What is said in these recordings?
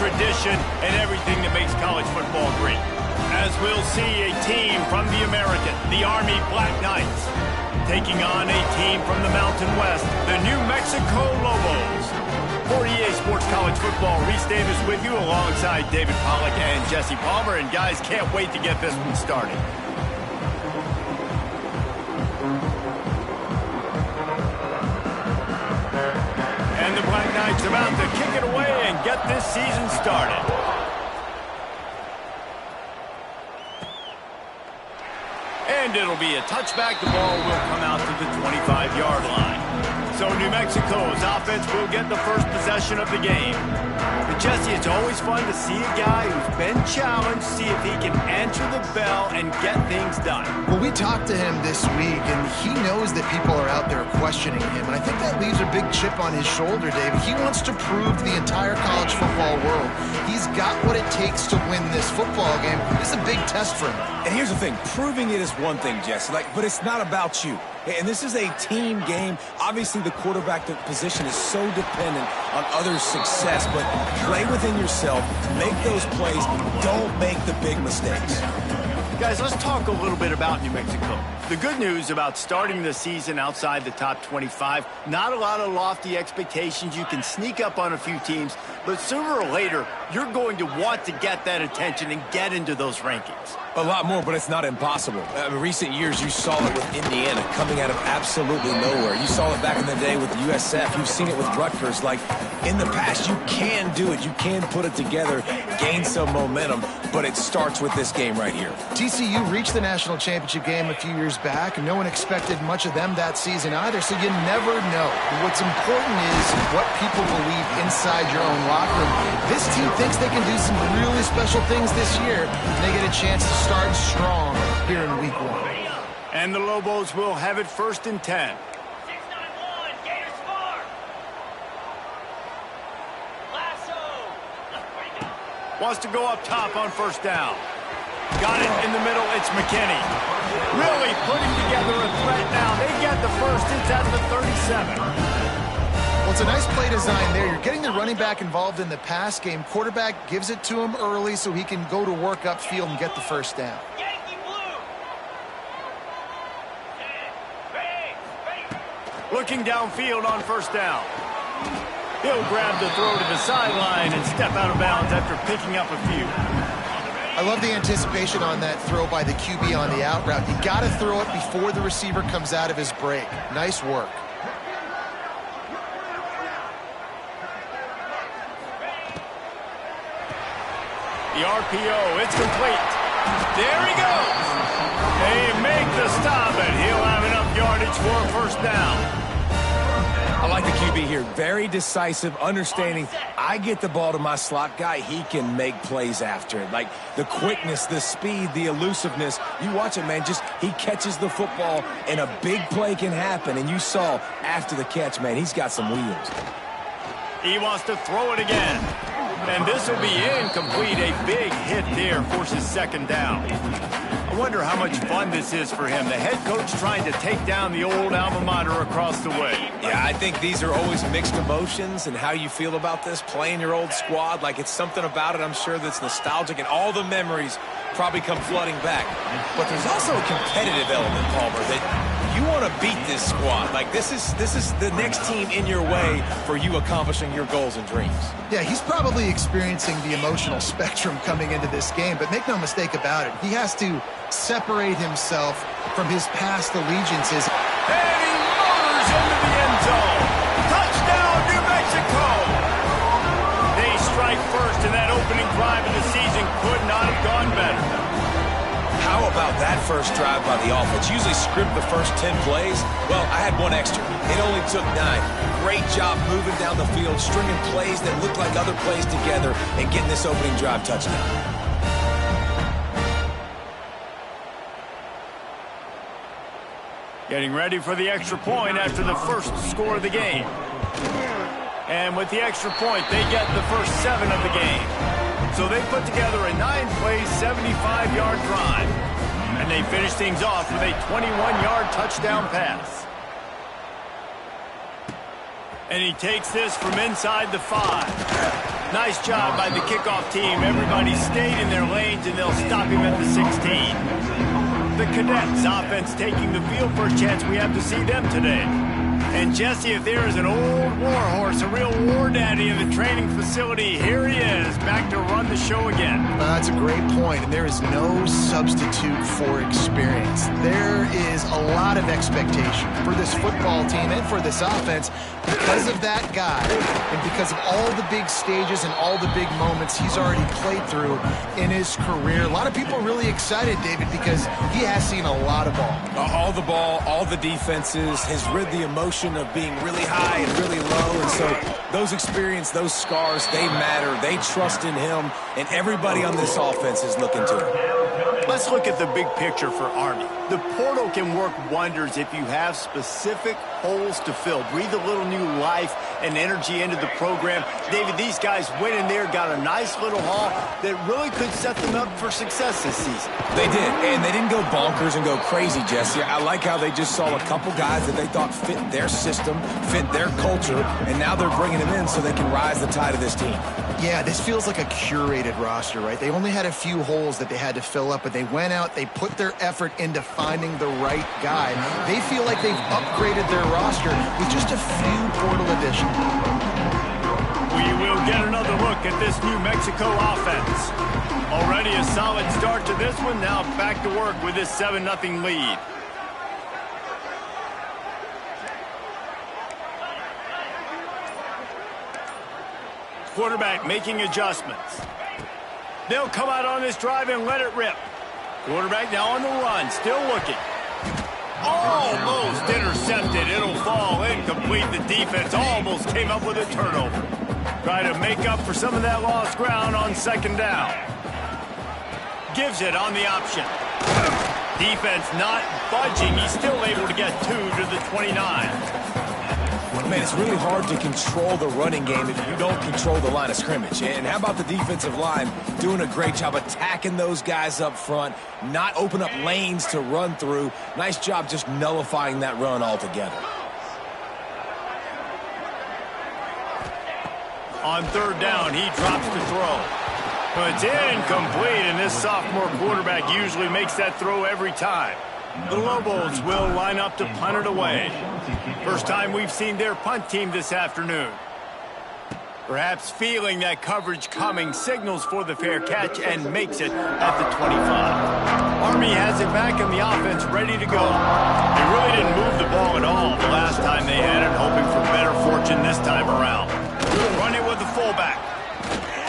tradition, and everything that makes college football great. As we'll see a team from the American, the Army Black Knights, taking on a team from the Mountain West, the New Mexico Lobos. For EA Sports College Football, Reese Davis with you alongside David Pollack and Jesse Palmer. And guys, can't wait to get this one started. And the Black Knights about to kick it away and get this season started. And it'll be a touchback. The ball will come out to the 25-yard line. So New Mexico's offense will get the first possession of the game. But Jesse, it's always fun to see a guy who's been challenged, see if he can answer the bell and get things done. Well, we talked to him this week, and he knows that people are out there questioning him. And I think that leaves a big chip on his shoulder, David. He wants to prove to the entire college football world he's got what it takes to win this football game. This is a big test for him. And here's the thing. Proving it is one thing, Jesse, but it's not about you. And this is a team game. Obviously, the quarterback position is so dependent on others' success, but play within yourself, make those plays, don't make the big mistakes. Guys, let's talk a little bit about New Mexico. The good news about starting the season outside the top 25, not a lot of lofty expectations. You can sneak up on a few teams, but sooner or later, you're going to want to get that attention and get into those rankings. A lot more, but it's not impossible. In recent years, you saw it with Indiana coming out of absolutely nowhere. You saw it back in the day with USF. You've seen it with Rutgers. Like, in the past, you can do it. You can put it together, gain some momentum, but it starts with this game right here. TCU reached the national championship game a few years back, and no one expected much of them that season either, so you never know. What's important is what people believe inside your own locker room. This team thinks they can do some really special things this year, and they get a chance to start strong here in week 1. And the Lobos will have it 1st and 10. Wants to go up top on 1st down. Got it in the middle. It's McKinney. Really putting together a threat now. They get the first. It's at the 37. Well, it's a nice play design there. You're getting the running back involved in the pass game. Quarterback gives it to him early so he can go to work upfield and get the 1st down. Looking downfield on 1st down. He'll grab the throw to the sideline and step out of bounds after picking up a few. I love the anticipation on that throw by the QB on the out route. You got to throw it before the receiver comes out of his break. Nice work. The RPO, it's complete. There he goes. They make the stop, and he'll have enough yardage for a 1st down. I like the QB here. Very decisive, understanding I get the ball to my slot guy, he can make plays after it. Like the quickness, the speed, the elusiveness. You watch it, man, just he catches the football and a big play can happen. And you saw after the catch, man, he's got some wheels. He wants to throw it again. And this will be incomplete. A big hit there forces 2nd down. I wonder how much fun this is for him. The head coach trying to take down the old alma mater across the way. Yeah, I think these are always mixed emotions and how you feel about this, playing your old squad. Like it's something about it, I'm sure, that's nostalgic, and all the memories probably come flooding back. But there's also a competitive element, Palmer, that you want to beat this squad. Like this is the next team in your way for you accomplishing your goals and dreams. Yeah, he's probably experiencing the emotional spectrum coming into this game, but make no mistake about it, he has to separate himself from his past allegiances. And he motors into the end zone. Touchdown, New Mexico! They strike first, and that opening drive of the season could not have gone better. How about that first drive by the offense? Usually script the first 10 plays. Well, I had one extra. It only took 9. Great job moving down the field, stringing plays that look like other plays together, and getting this opening drive touchdown. Getting ready for the extra point after the first score of the game. And with the extra point, they get the first 7 of the game. So they put together a 9-play, 75-yard drive. And they finish things off with a 21-yard touchdown pass. And he takes this from inside the 5. Nice job by the kickoff team. Everybody stayed in their lanes, and they'll stop him at the 16. The Cadets offense taking the field. First chance we have to see them today. And Jesse, if there is an old war horse, a real war daddy in the training facility, here he is, back to run the show again. That's a great point, and there is no substitute for experience. There is a lot of expectation for this football team and for this offense because of that guy and because of all the big stages and all the big moments he's already played through in his career. A lot of people are really excited, David, because he has seen a lot of ball. All the ball, all the defenses, has rid the emotion of being really high and really low, and so those experience, those scars, they matter. They trust in him, and everybody on this offense is looking to him. Let's look at the big picture for Army. The portal can work wonders if you have specific holes to fill. Breathe a little new life and energy into the program. David, these guys went in there, got a nice little haul that really could set them up for success this season. They did, and they didn't go bonkers and go crazy, Jesse. I like how they just saw a couple guys that they thought fit their system, fit their culture, and now they're bringing them in so they can rise the tide of this team. Yeah, this feels like a curated roster, right? They only had a few holes that they had to fill up, but they went out, they put their effort into finding the right guy. They feel like they've upgraded their roster with just a few portal additions. We will get another look at this New Mexico offense. Already a solid start to this one. Now back to work with this 7-0 lead. Quarterback making adjustments. They'll come out on this drive and let it rip. Quarterback now on the run, still looking. Almost intercepted. It'll fall incomplete. The defense almost came up with a turnover. Try to make up for some of that lost ground on second down. Gives it on the option. Defense not budging. He's still able to get 2 to the 29. Man, it's really hard to control the running game if you don't control the line of scrimmage. And how about the defensive line doing a great job attacking those guys up front, not open up lanes to run through. Nice job just nullifying that run altogether. On third down, he drops to throw. But it's incomplete, and this sophomore quarterback usually makes that throw every time. The Lobos will line up to punt it away. First time we've seen their punt team this afternoon. Perhaps feeling that coverage coming, signals for the fair catch and makes it at the 25. Army has it back in the offense, ready to go. They really didn't move the ball at all the last time they had it, hoping for better fortune this time around. Run it with the fullback.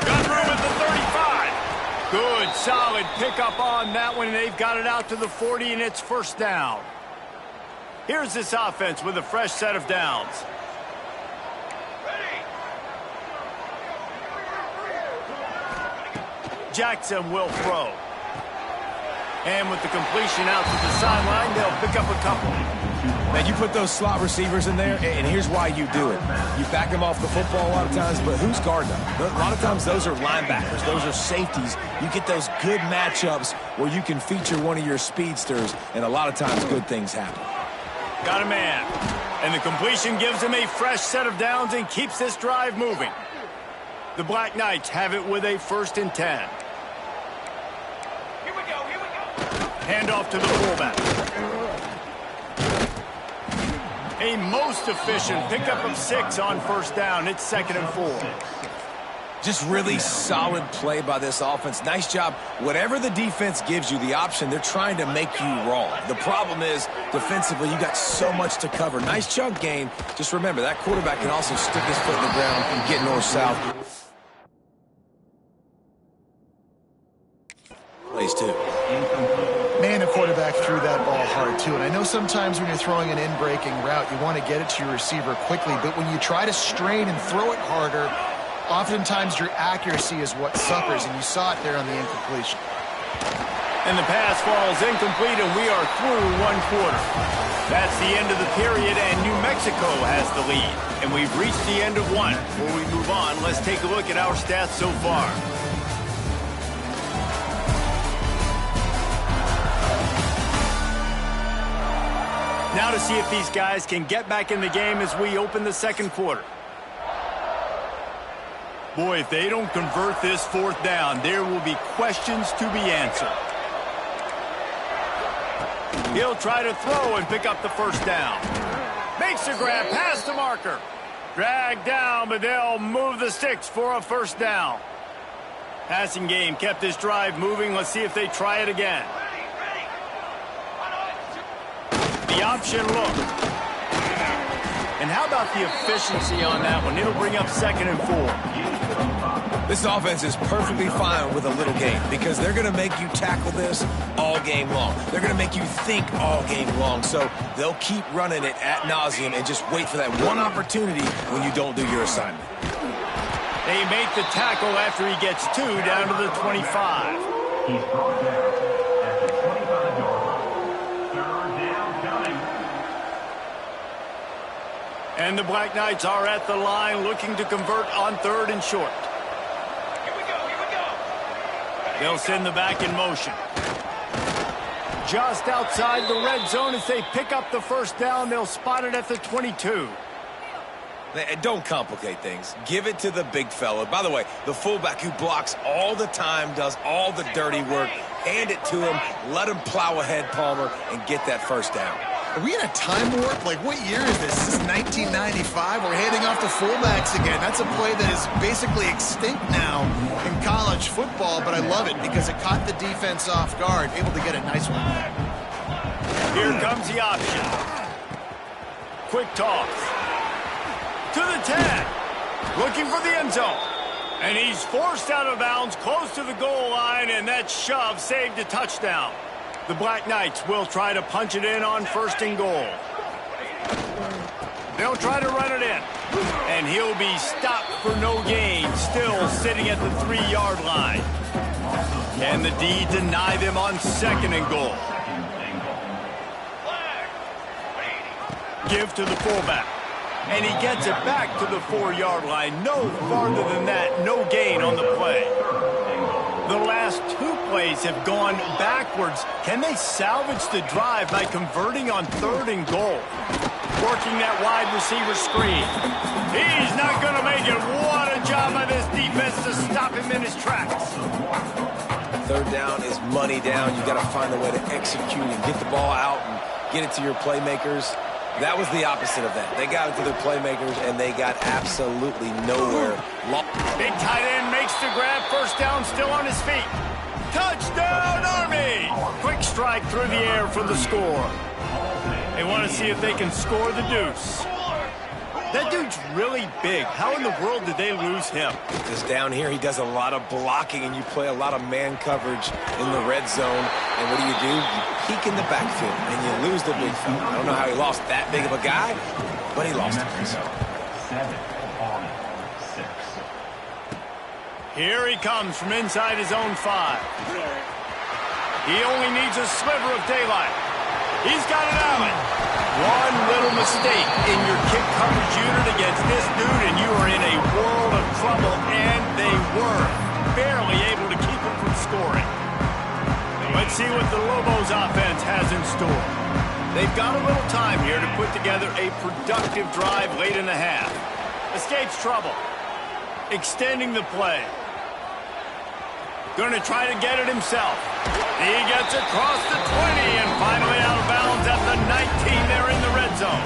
Got room at the 35. Good, solid pickup on that one. They've got it out to the 40, and it's first down. Here's this offense with a fresh set of downs. Jackson will throw. And with the completion out to the sideline, they'll pick up a couple. Now, you put those slot receivers in there, and here's why you do it. You back them off the football a lot of times, but who's guarding them? A lot of times those are linebackers. Those are safeties. You get those good matchups where you can feature one of your speedsters, and a lot of times good things happen. Got a man. And the completion gives him a fresh set of downs and keeps this drive moving. The Black Knights have it with a 1st and 10. Here we go. Handoff to the fullback. A most efficient pickup of 6 on first down. It's 2nd and 4. Just really solid play by this offense. Nice job. Whatever the defense gives you the option, they're trying to make you wrong. The problem is, defensively, you got so much to cover. Nice chunk gain. Just remember, that quarterback can also stick his foot in the ground and get north-south. Plays too. Man, the quarterback threw that ball hard, too. And I know sometimes when you're throwing an in-breaking route, you want to get it to your receiver quickly. But when you try to strain and throw it harder, oftentimes your accuracy is what suffers, and you saw it there on the incompletion. And the pass falls incomplete, and we are through 1 quarter. That's the end of the period, and New Mexico has the lead. And we've reached the end of 1. Before we move on, let's take a look at our stats so far. Now to see if these guys can get back in the game as we open the 2nd quarter. Boy, if they don't convert this fourth down, there will be questions to be answered. He'll try to throw and pick up the first down. Makes a grab past the marker. Dragged down, but they'll move the sticks for a first down. Passing game kept this drive moving. Let's see if they try it again. The option look. And how about the efficiency on that one? It'll bring up 2nd and 4. This offense is perfectly fine with a little game because they're going to make you tackle this all game long. They're going to make you think all game long. So they'll keep running it ad nauseum and just wait for that one opportunity when you don't do your assignment. They make the tackle after he gets 2 down to the 25. He's brought down at the 25-yard line. 3rd down coming. And the Black Knights are at the line looking to convert on 3rd and short. They'll send the back in motion. Just outside the red zone as they pick up the first down. They'll spot it at the 22. Don't complicate things. Give it to the big fella. By the way, the fullback who blocks all the time, does all the dirty work. Hand it to him. Let him plow ahead, Palmer, and get that first down. Are we in a time warp? Like, what year is this? This is 1995. We're handing off to fullbacks again. That's a play that is basically extinct now in college football, but I love it because it caught the defense off guard, able to get a nice one. Here comes the option. Quick toss. To the 10. Looking for the end zone. And he's forced out of bounds close to the goal line, and that shove saved a touchdown. The Black Knights will try to punch it in on 1st and goal. They'll try to run it in. And he'll be stopped for no gain, still sitting at the 3-yard line. Can the D deny them on 2nd and goal? Give to the fullback. And he gets it back to the 4-yard line. No farther than that, no gain on the play. The last 2 plays have gone backwards. Can they salvage the drive by converting on 3rd and goal? Working that wide receiver screen. He's not going to make it. What a job by this defense to stop him in his tracks. 3rd down is money down. You got to find a way to execute and get the ball out and get it to your playmakers. That was the opposite of that. They got it to their playmakers, and they got absolutely nowhere. Big tight end makes the grab. First down, still on his feet. Touchdown, Army! Quick strike through the air for the score. They want to see if they can score the deuce. That dude's really big. How in the world did they lose him? Because down here, he does a lot of blocking, and you play a lot of man coverage in the red zone. And what do? You peek in the backfield, and you lose the big fella. I don't know how he lost that big of a guy, but he lost him. 7 on 6. Here he comes from inside his own 5. He only needs a sliver of daylight. He's got an alley. One little mistake in your kick coverage unit against this dude, and you are in a world of trouble, and they were barely able to keep him from scoring. Let's see what the Lobos offense has in store. They've got a little time here to put together a productive drive late in the half. Escapes trouble. Extending the play. Going to try to get it himself. He gets across the 20 and finally out of bounds at the 19. They're in the red zone.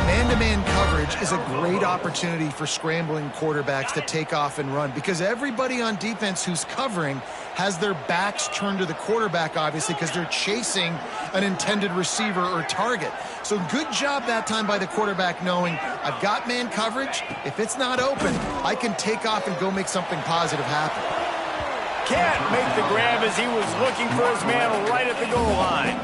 Man-to-man coverage is a great opportunity for scrambling quarterbacks to take off and run because everybody on defense who's covering has their backs turned to the quarterback, obviously, because they're chasing an intended receiver or target. So good job that time by the quarterback knowing I've got man coverage. If it's not open, I can take off and go make something positive happen. Can't make the grab as he was looking for his man right at the goal line.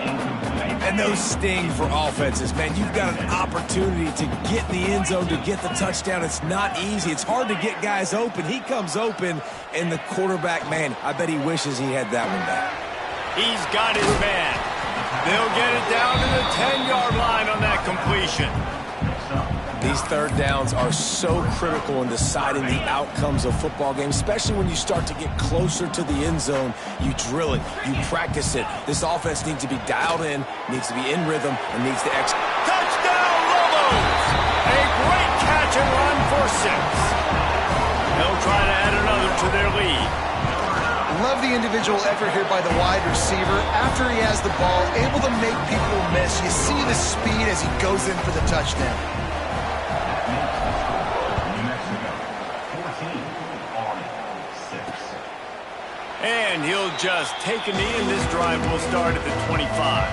And those sting for offenses, man. You've got an opportunity to get in the end zone, to get the touchdown. It's not easy. It's hard to get guys open. He comes open, and the quarterback, man, I bet he wishes he had that one back. He's got his man. They'll get it down to the 10-yard line on that completion. These 3rd downs are so critical in deciding the outcomes of football games, especially when you start to get closer to the end zone. You drill it. You practice it. This offense needs to be dialed in, needs to be in rhythm, and needs to execute. Touchdown, Lobos! A great catch and run for 6. They'll try to add another to their lead. Love the individual effort here by the wide receiver. After he has the ball, able to make people miss. You see the speed as he goes in for the touchdown. New Mexico, 14 on 6. And he'll just take a knee, and this drive will start at the 25.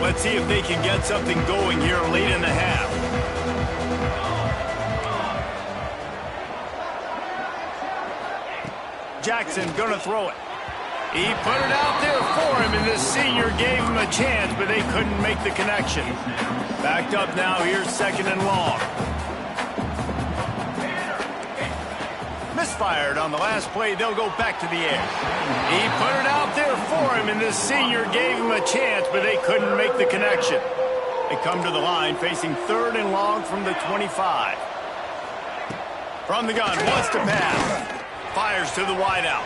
Let's see if they can get something going here late in the half. Jackson gonna throw it. He put it out there for him, and this senior gave him a chance, but they couldn't make the connection. Backed up now, here's 2nd and long. Misfired on the last play, they'll go back to the air. He put it out there for him, and this senior gave him a chance, but they couldn't make the connection. They come to the line facing 3rd and long from the 25. From the gun, wants to pass. Fires to the wideout.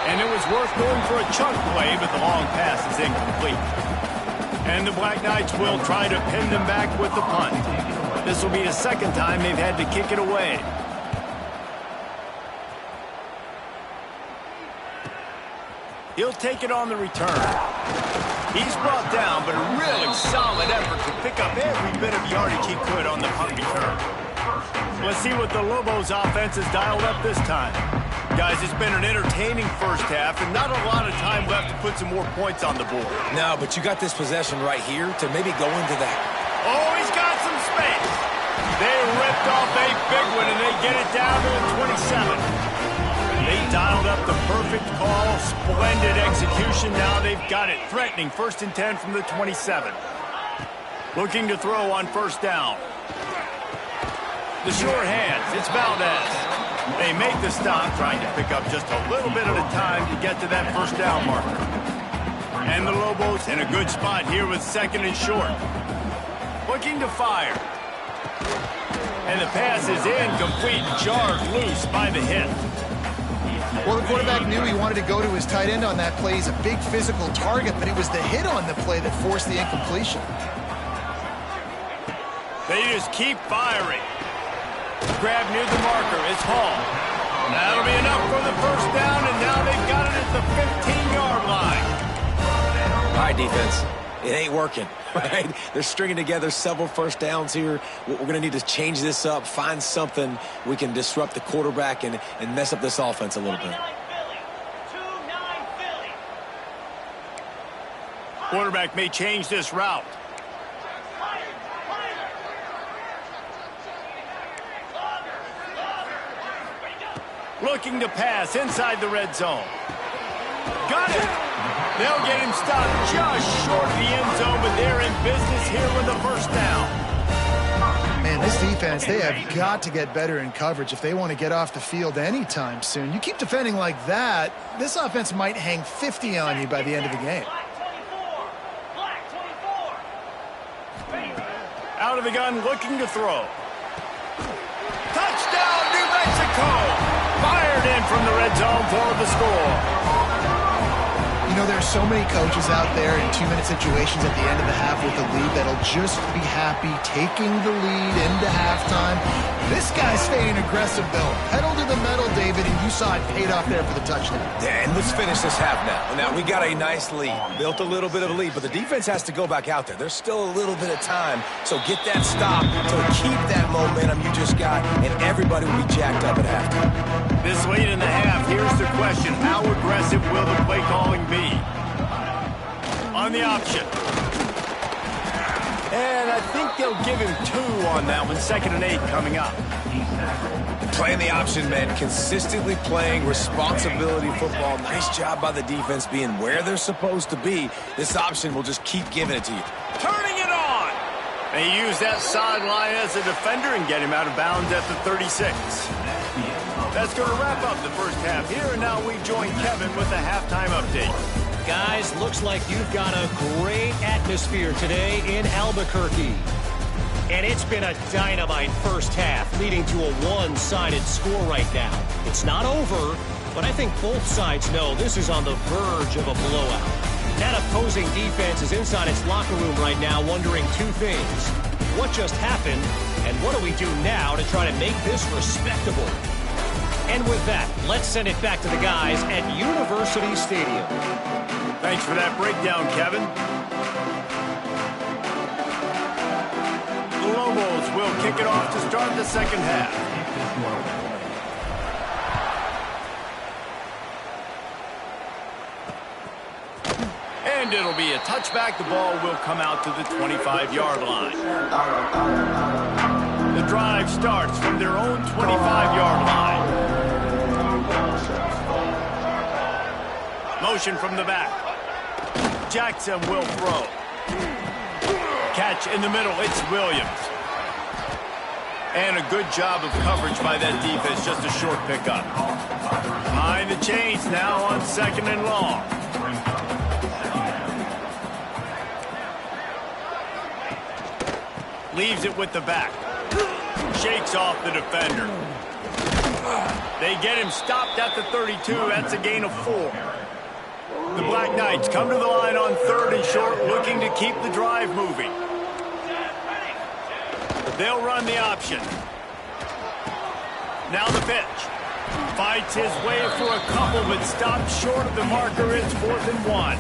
And it was worth going for a chunk play, but the long pass is incomplete. And the Black Knights will try to pin them back with the punt. This will be the 2nd time they've had to kick it away. He'll take it on the return. He's brought down, but a really solid effort to pick up every bit of yardage he could on the punt return. Let's see what the Lobos offense has dialed up this time. Guys, it's been an entertaining first half and not a lot of time left to put some more points on the board. No, but you got this possession right here to maybe go into that. Oh, he's got some space. They ripped off a big one, and they get it down to the 27. They dialed up the perfect call. Splendid execution. Now they've got it. Threatening 1st and 10 from the 27. Looking to throw on 1st down. The sure hands. It's Valdez. They make the stop, trying to pick up just a little bit at a time to get to that 1st down marker. And the Lobos in a good spot here with 2nd and short. Looking to fire. And the pass is incomplete, jarred loose by the hit. Well, the quarterback knew he wanted to go to his tight end on that play. He's a big physical target, but it was the hit on the play that forced the incompletion. They just keep firing. Grab near the marker. It's Hall. That'll be enough for the 1st down, and now they've got it at the 15-yard line. All right, defense. It ain't working, right? They're stringing together several 1st downs here. We're going to need to change this up, find something we can disrupt the quarterback and mess up this offense a little bit. Quarterback may change this route. Looking to pass inside the red zone. Got it. They'll get him stopped just short of the end zone, but they're in business here with the 1st down. Man, this defense, they have got to get better in coverage if they want to get off the field anytime soon. You keep defending like that, this offense might hang 50 on you by the end of the game. Out of the gun, looking to throw. Touchdown, New Mexico! Fired in from the red zone for the score. You know, there's so many coaches out there in 2-minute situations at the end of the half with the lead that'll just be happy taking the lead into halftime. This guy's staying aggressive, though. Pedal to the metal, David, and you saw it paid off there for the touchdown. Yeah, and let's finish this half now. Now, we got a nice lead. Built a little bit of a lead, but the defense has to go back out there. There's still a little bit of time, so get that stop to keep that momentum you just got, and everybody will be jacked up at halftime. This late in the half, here's the question. How aggressive will the play calling be? On the option. And I think they'll give him 2 on that one. 2nd and 8 coming up. Playing the option, man. Consistently playing responsibility football. Nice job by the defense being where they're supposed to be. This option will just keep giving it to you. Turning it on. They use that sideline as a defender and get him out of bounds at the 36. That's going to wrap up the first half here, and now we join Kevin with the halftime update. Guys, looks like you've got a great atmosphere today in Albuquerque. And it's been a dynamite first half, leading to a one-sided score right now. It's not over, but I think both sides know this is on the verge of a blowout. That opposing defense is inside its locker room right now wondering 2 things. What just happened, And what do we do now to try to make this respectable? And with that, let's send it back to the guys at University Stadium. Thanks for that breakdown, Kevin. The Lobos will kick it off to start the second half. And it'll be a touchback. The ball will come out to the 25-yard line. The drive starts from their own 25-yard line. Motion from the back. Jackson will throw. Catch in the middle. It's Williams. And a good job of coverage by that defense. Just a short pickup. Behind the chains now on 2nd and long. Leaves it with the back. Shakes off the defender. They get him stopped at the 32. That's a gain of 4. The Black Knights come to the line on 3rd and short, looking to keep the drive moving. They'll run the option. Now the pitch. Fights his way for a couple, but stops short of the marker. It's 4th and 1.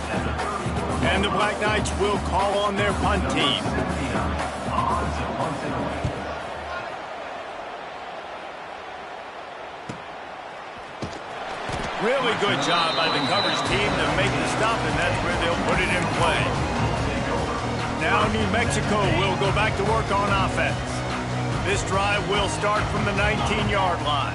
And the Black Knights will call on their punt team. Really good job by the coverage team to make the stop, and that's where they'll put it in play. Now New Mexico will go back to work on offense. This drive will start from the 19-yard line.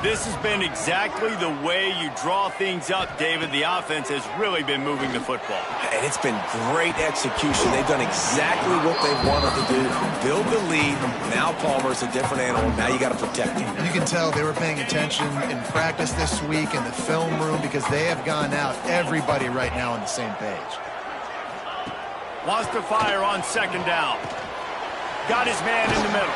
This has been exactly the way you draw things up, David. The offense has really been moving the football. And it's been great execution. They've done exactly what they wanted to do. Build the lead. Now Palmer's a different animal. Now you got to protect him. You can tell they were paying attention in practice this week in the film room because they have gone out, everybody right now on the same page. Wants to fire on 2nd down. Got his man in the middle.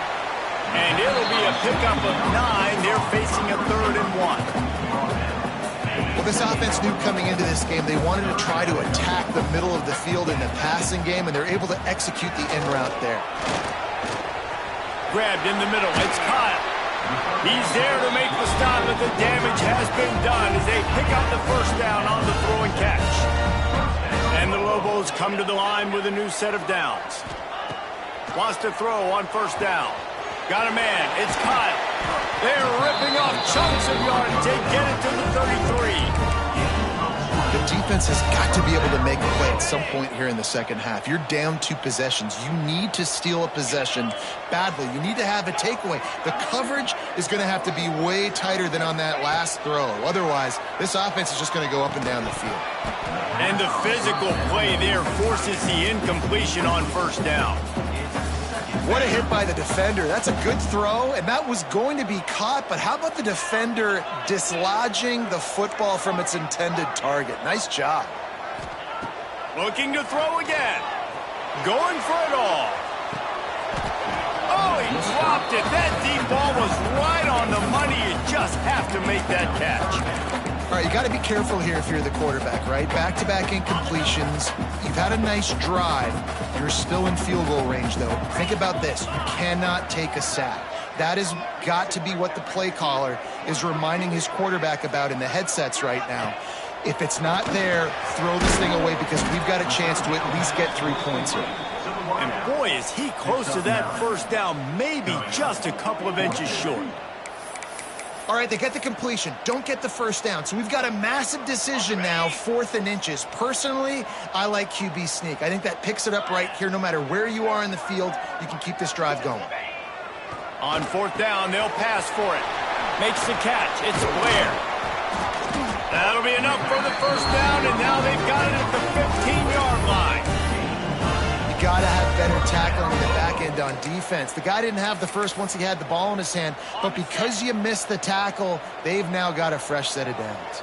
And it'll be a pickup of 9. They're facing a 3rd and 1. Well, this offense knew coming into this game they wanted to try to attack the middle of the field in the passing game, and they're able to execute the in route there. Grabbed in the middle. It's Kyle. He's there to make the stop, but the damage has been done as they pick up the 1st down on the throw and catch. And the Lobos come to the line with a new set of downs. Wants to throw on 1st down. Got a man. It's Kyle. They're ripping off chunks of yardage. They get it to the 33. The defense has got to be able to make a play at some point here in the second half. You're down 2 possessions. You need to steal a possession badly. You need to have a takeaway. The coverage is going to have to be way tighter than on that last throw. Otherwise, this offense is just going to go up and down the field. And the physical play there forces the incompletion on 1st down. What a hit by the defender. That's a good throw, and that was going to be caught, but how about the defender dislodging the football from its intended target? Nice job. Looking to throw again. Going for it all. Oh, he dropped it. That deep ball was right on the money. You just have to make that catch. All right, you got to be careful here if you're the quarterback, right? Back-to-back incompletions. You've had a nice drive. You're still in field goal range, though. Think about this. You cannot take a sack. That has got to be what the play caller is reminding his quarterback about in the headsets right now. If it's not there, throw this thing away because we've got a chance to at least get 3 points here. And boy, is he close to that 1st down, maybe just a couple of inches short. All right, they get the completion. Don't get the 1st down. So we've got a massive decision now, 4th and inches. Personally, I like QB sneak. I think that picks it up right here. No matter where you are in the field, you can keep this drive going. On 4th down, they'll pass for it. Makes the catch. It's Blair. That'll be enough for the 1st down, and now they've got it at the 15-yard line. You got to have better tackling in the back end on defense. The guy didn't have the first once he had the ball in his hand, but because you missed the tackle, they've now got a fresh set of downs.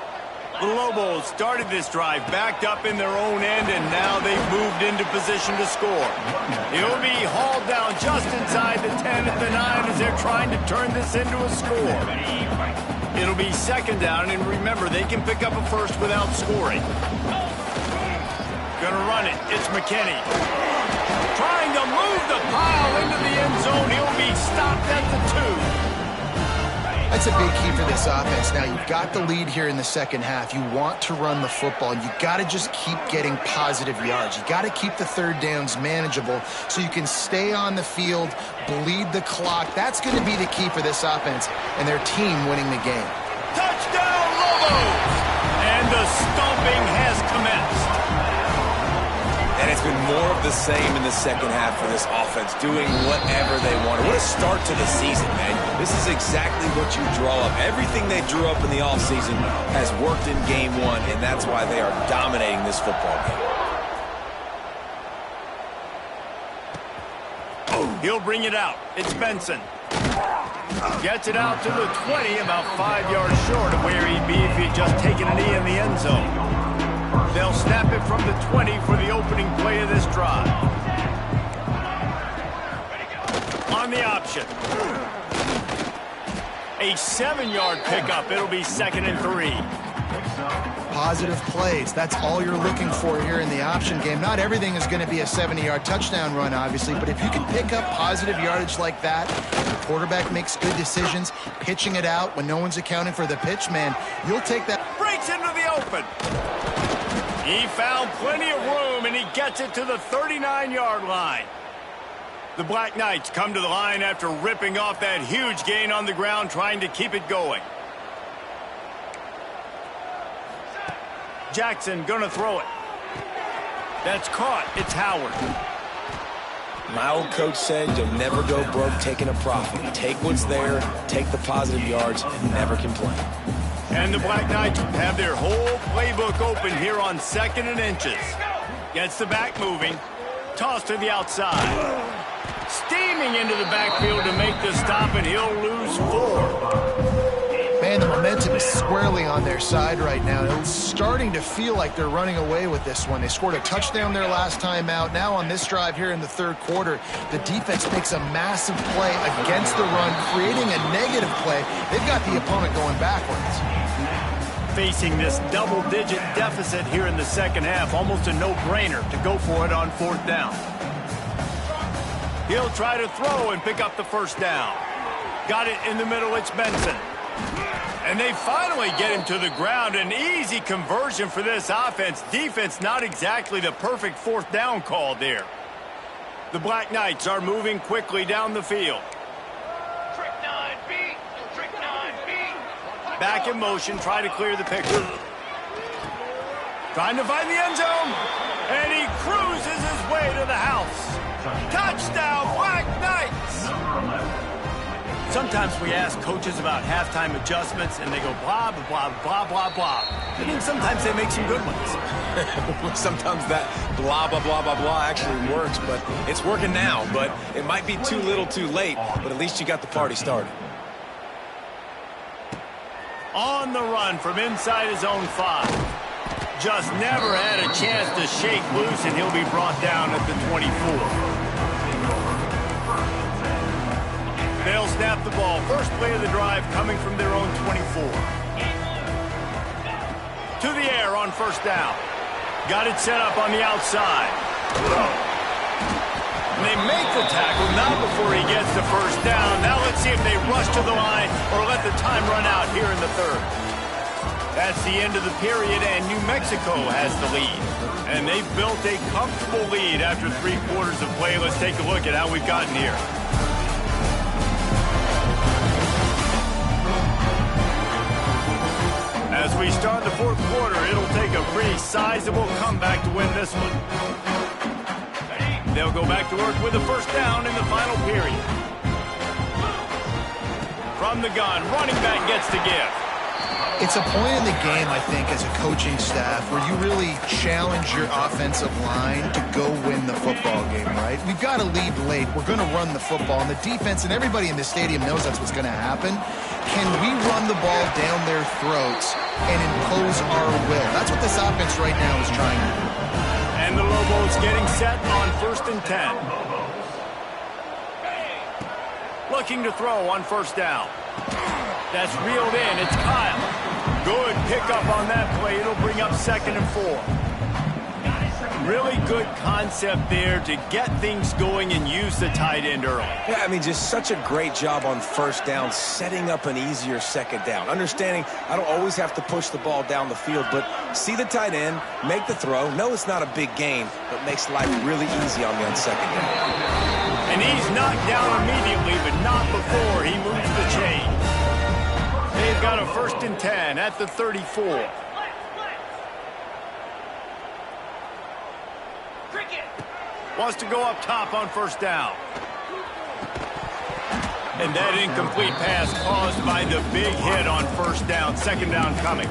The Lobos started this drive backed up in their own end, and now they've moved into position to score. He'll be hauled down just inside the 10 at the 9 as they're trying to turn this into a score. It'll be 2nd down, and remember, they can pick up a 1st without scoring. Gonna run it. It's McKinney. trying to move the pile into the end zone. He'll be stopped at the 2. That's a big key for this offense. Now, you've got the lead here in the second half. You want to run the football, and you got to just keep getting positive yards. You got to keep the third downs manageable so you can stay on the field, bleed the clock. That's going to be the key for this offense and their team winning the game. Touchdown, Lobos! And the stomping has commenced. And it's been more of the same in the second half for this offense, doing whatever they want. What a start to the season, man. This is exactly what you draw up. Everything they drew up in the offseason has worked in game one, and that's why they are dominating this football game. He'll bring it out. It's Benson. Gets it out to the 20, about 5 yards short of where he'd be if he'd just taken a knee in the end zone. They'll snap it from the 20 for the opening play of this drive. On the option. A 7-yard pickup. It'll be 2nd and 3. Positive plays. That's all you're looking for here in the option game. Not everything is going to be a 70-yard touchdown run, obviously, but if you can pick up positive yardage like that, the quarterback makes good decisions, pitching it out when no one's accounting for the pitch, man, you'll take that. Breaks into the open. He found plenty of room, and he gets it to the 39-yard line. The Black Knights come to the line after ripping off that huge gain on the ground, trying to keep it going. Jackson gonna throw it. That's caught. It's Howard. My old coach said you'll never go broke taking a profit. Take what's there, take the positive yards, and never complain. And the Black Knights have their whole playbook open here on 2nd and inches. Gets the back moving. Toss to the outside. Steaming into the backfield to make the stop, and he'll lose 4. Man, the momentum is squarely on their side right now. It's starting to feel like they're running away with this one. They scored a touchdown their last time out. Now on this drive here in the third quarter, the defense makes a massive play against the run, creating a negative play. They've got the opponent going backwards. Facing this double-digit deficit here in the second half, almost a no-brainer to go for it on 4th down. He'll try to throw and pick up the first down. Got it in the middle. It's Benson. And they finally get him to the ground. An easy conversion for this offense. Defense not exactly the perfect 4th down call there. The Black Knights are moving quickly down the field. Trick 9B. Trick 9B. Back in motion, try to clear the picture. Trying to find the end zone. And he cruises his way to the house. Touchdown, Black Knights! Sometimes we ask coaches about halftime adjustments, and they go blah, blah, blah, blah, blah. I mean, sometimes they make some good ones. Sometimes that blah, blah, blah, blah, blah actually works, but it's working now. But it might be too little too late, but at least you got the party started. On the run from inside his own 5. Just never had a chance to shake loose, and he'll be brought down at the 24. They'll snap the ball. First play of the drive coming from their own 24. To the air on 1st down. Got it set up on the outside. And they make the tackle, not before he gets the first down. Now let's see if they rush to the line or let the time run out here in the 3rd. That's the end of the period, and New Mexico has the lead. And they've built a comfortable lead after 3 quarters of play. Let's take a look at how we've gotten here. As we start the 4th quarter, it'll take a pretty sizable comeback to win this one. They'll go back to work with a first down in the final period. From the gun, running back gets the give. It's a point in the game, I think, as a coaching staff where you really challenge your offensive line to go win the football game, right? We've got to lead late. We're going to run the football, and the defense and everybody in the stadium knows that's what's going to happen. Can we run the ball down their throats and impose our will? That's what this offense right now is trying to do. And the Lobos getting set on 1st and 10. Looking to throw on 1st down. That's reeled in. It's Kyle. Good pickup on that play. It'll bring up 2nd and 4. Really good concept there to get things going and use the tight end early. Yeah, I mean, just such a great job on first down, setting up an easier second down. Understanding I don't always have to push the ball down the field, but see the tight end, make the throw. No, it's not a big gain, but makes life really easy on me on second down. And he's knocked down immediately, but not before he moves the chain. They've got a 1st and 10 at the 34. Wants to go up top on first down. And that incomplete pass caused by the big hit on first down. Second down coming.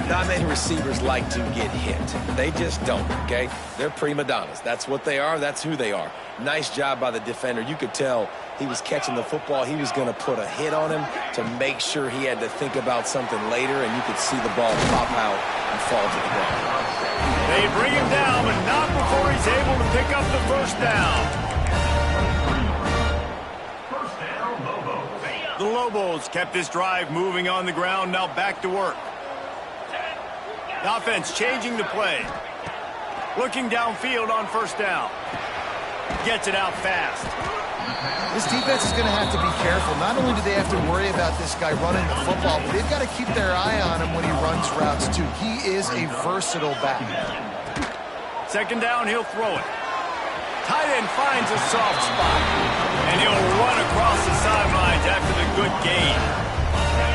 Not many receivers like to get hit. They just don't, okay? They're prima donnas. That's what they are. That's who they are. Nice job by the defender. You could tell he was catching the football. He was going to put a hit on him to make sure he had to think about something later, and you could see the ball pop out and fall to the ground. They bring him down, but not before he's able to pick up the first down. First down, Lobos. The Lobos kept this drive moving on the ground, now back to work. The offense changing the play. Looking downfield on first down. Gets it out fast. This defense is going to have to be careful. Not only do they have to worry about this guy running the football, but they've got to keep their eye on him when he runs routes, too. He is a versatile back. Second down, he'll throw it. Tight end finds a soft spot. And he'll run across the sidelines after the good gain.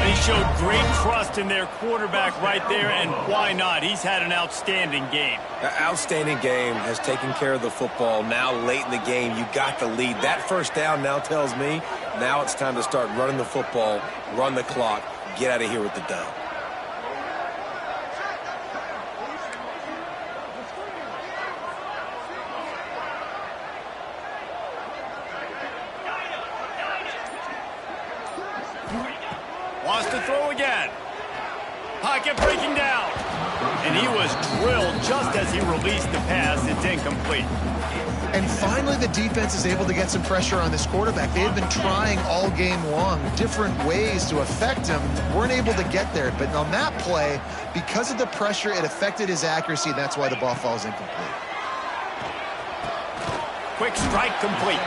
He showed great trust in their quarterback right there, and why not? He's had an outstanding game. Outstanding game, has taken care of the football. Now late in the game, you got the lead. That first down now tells me now it's time to start running the football, run the clock, get out of here with the dub. Wants to throw again. Pocket breaking down. And he was drilled just as he released the pass. It's incomplete. And finally, the defense is able to get some pressure on this quarterback. They had been trying all game long different ways to affect him. Weren't able to get there. But on that play, because of the pressure, it affected his accuracy. And that's why the ball falls incomplete. Quick strike complete.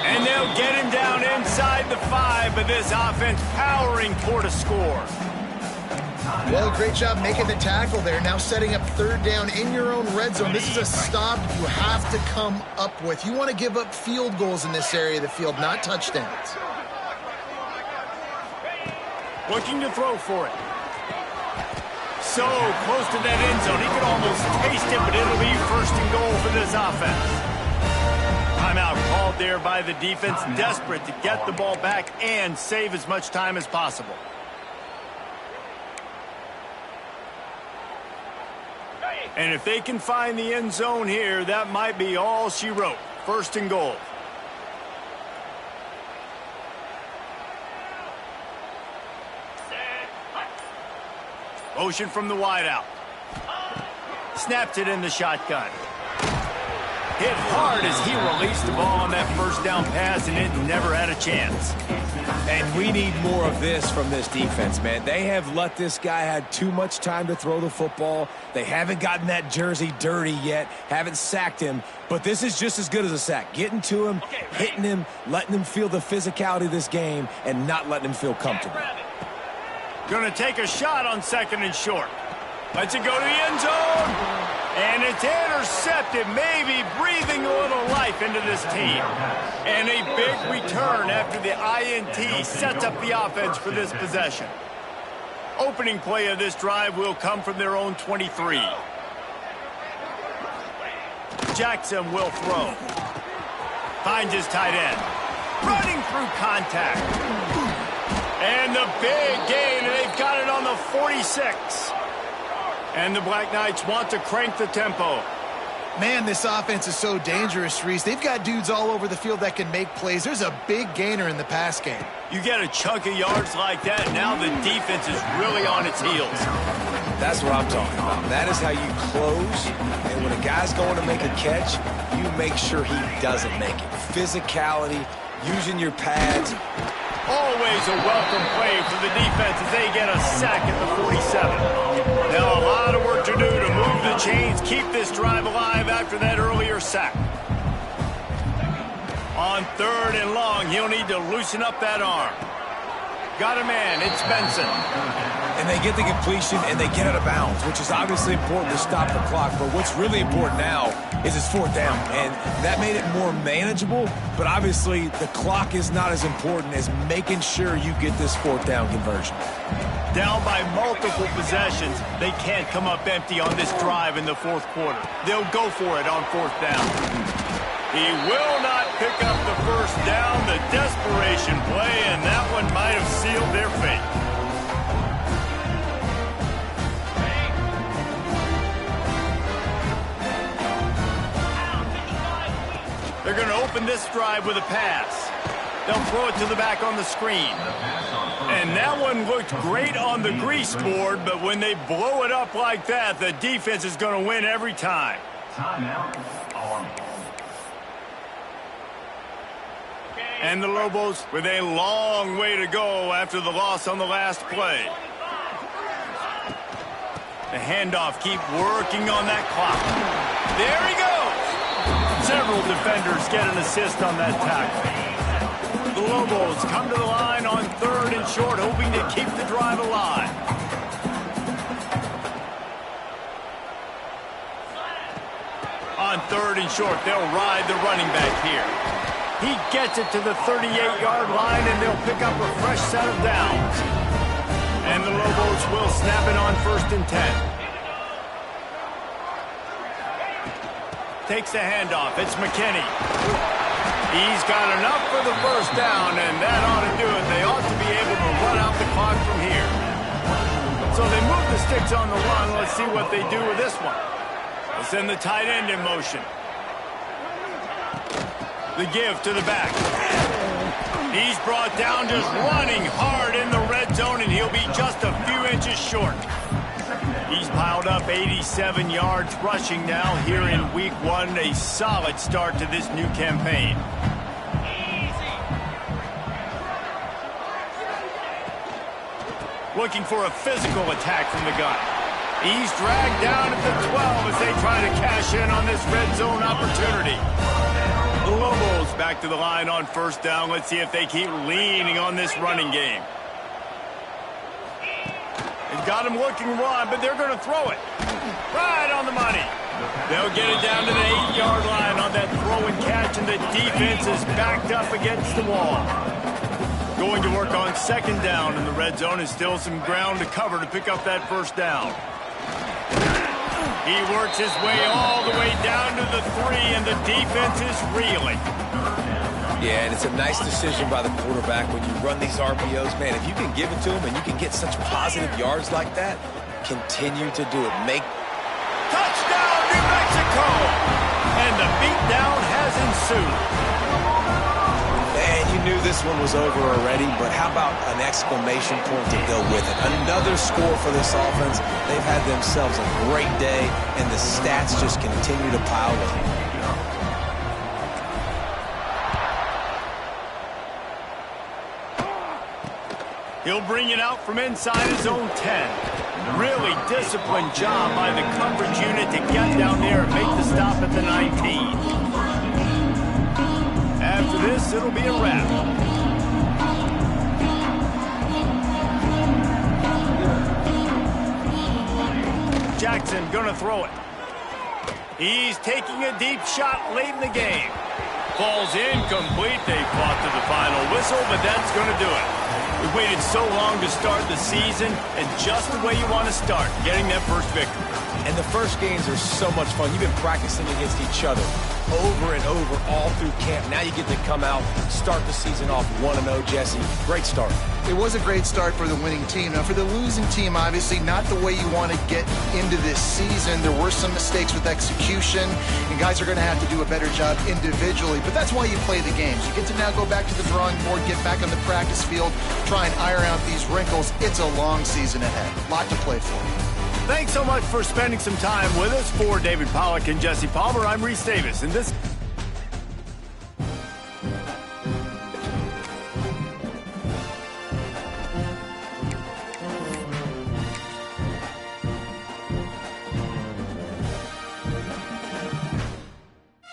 And they'll get him down inside the 5, but this offense powering toward a score. Well, great job making the tackle there. Now setting up third down in your own red zone. This is a stop you have to come up with. You want to give up field goals in this area of the field, not touchdowns. Looking to throw for it. So close to that end zone. He could almost taste it, but it'll be 1st and goal for this offense. Timeout called there by the defense, desperate to get the ball back and save as much time as possible. And if they can find the end zone here, that might be all she wrote. 1st and goal. Motion from the wideout. Snaps it in the shotgun. Hit hard as he released the ball on that first down pass, and it never had a chance. And we need more of this from this defense, man. They have let this guy have too much time to throw the football. They haven't gotten that jersey dirty yet, haven't sacked him. But this is just as good as a sack. Getting to him, hitting him, letting him feel the physicality of this game, and not letting him feel comfortable. Going to take a shot on 2nd and short. Lets it go to the end zone. And it's intercepted, maybe breathing a little life into this team. And a big return after the INT sets up the offense for this possession. Opening play of this drive will come from their own 23. Jackson will throw. Finds his tight end. Running through contact. And the big gain, and they've got it on the 46. And the Black Knights want to crank the tempo. Man, this offense is so dangerous, Reese. They've got dudes all over the field that can make plays. There's a big gainer in the pass game. You get a chunk of yards like that, now the defense is really on its heels. That's what I'm talking about. That is how you close. And when a guy's going to make a catch, you make sure he doesn't make it. Physicality, using your pads. Always a welcome play for the defense as they get a sack at the 47. Now a lot of work to do to move the chains keep this drive alive after that earlier sack. On 3rd and long, he'll need to loosen up that arm. Got a man, it's Benson. And they get the completion and they get out of bounds, which is obviously important to stop the clock. But what's really important now is it's 4th down. And that made it more manageable. But obviously, the clock is not as important as making sure you get this 4th down conversion. Down by multiple possessions, they can't come up empty on this drive in the 4th quarter. They'll go for it on 4th down. He will not pick up the 1st down. The desperation play, and that one might have sealed their fate. They're going to open this drive with a pass. They'll throw it to the back on the screen. And that one looked great on the grease board, but when they blow it up like that, the defense is going to win every time. Timeout. Army. And the Lobos with a long way to go after the loss on the last play. The handoff, keep working on that clock. There he goes. Several defenders get an assist on that tackle. The Lobos come to the line on 3rd and short, hoping to keep the drive alive. On 3rd and short, they'll ride the running back here. He gets it to the 38-yard line, and they'll pick up a fresh set of downs. And the Lobos will snap it on 1st and 10. Takes the handoff. It's McKinney. He's got enough for the 1st down, and that ought to do it. They ought to be able to run out the clock from here. So they move the sticks on the run. Let's see what they do with this one. They'll send the tight end in motion. The give to the back. He's brought down just running hard in the red zone, and he'll be just a few inches short. He's piled up 87 yards rushing now here in week 1. A solid start to this new campaign. Looking for a physical attack from the gun. He's dragged down at the 12 as they try to cash in on this red zone opportunity. The Lobos back to the line on 1st down. Let's see if they keep leaning on this running game. They've got him looking wide, but they're going to throw it. Right on the money. They'll get it down to the 8-yard line on that throw and catch, and the defense is backed up against the wall. Going to work on 2nd down in the red zone, and still some ground to cover to pick up that 1st down. He works his way all the way down to the 3, and the defense is reeling. Yeah, and it's a nice decision by the quarterback when you run these RPOs. Man, if you can give it to him and you can get such positive yards like that, continue to do it. Touchdown, New Mexico! And the beatdown has ensued. Man, you knew this one was over already, but how about an exclamation point to go with it? Another score for this offense. They've had themselves a great day, and the stats just continue to pile up. He'll bring it out from inside his own 10. Really disciplined job by the coverage unit to get down there and make the stop at the 19. After this, it'll be a wrap. Jackson gonna throw it. He's taking a deep shot late in the game. Falls incomplete. They fought to the final whistle, but that's gonna do it. We waited so long to start the season, and just the way you want to start, getting that first victory. And the first games are so much fun. You've been practicing against each other over and over all through camp. Now you get to come out, start the season off 1-0, Jesse. Great start. It was a great start for the winning team. Now, for the losing team, obviously not the way you want to get into this season. There were some mistakes with execution, and guys are going to have to do a better job individually. But that's why you play the games. You get to now go back to the drawing board, get back on the practice field, try and iron out these wrinkles. It's a long season ahead. A lot to play for. Thanks so much for spending some time with us. For David Pollack and Jesse Palmer, I'm Reese Davis, and this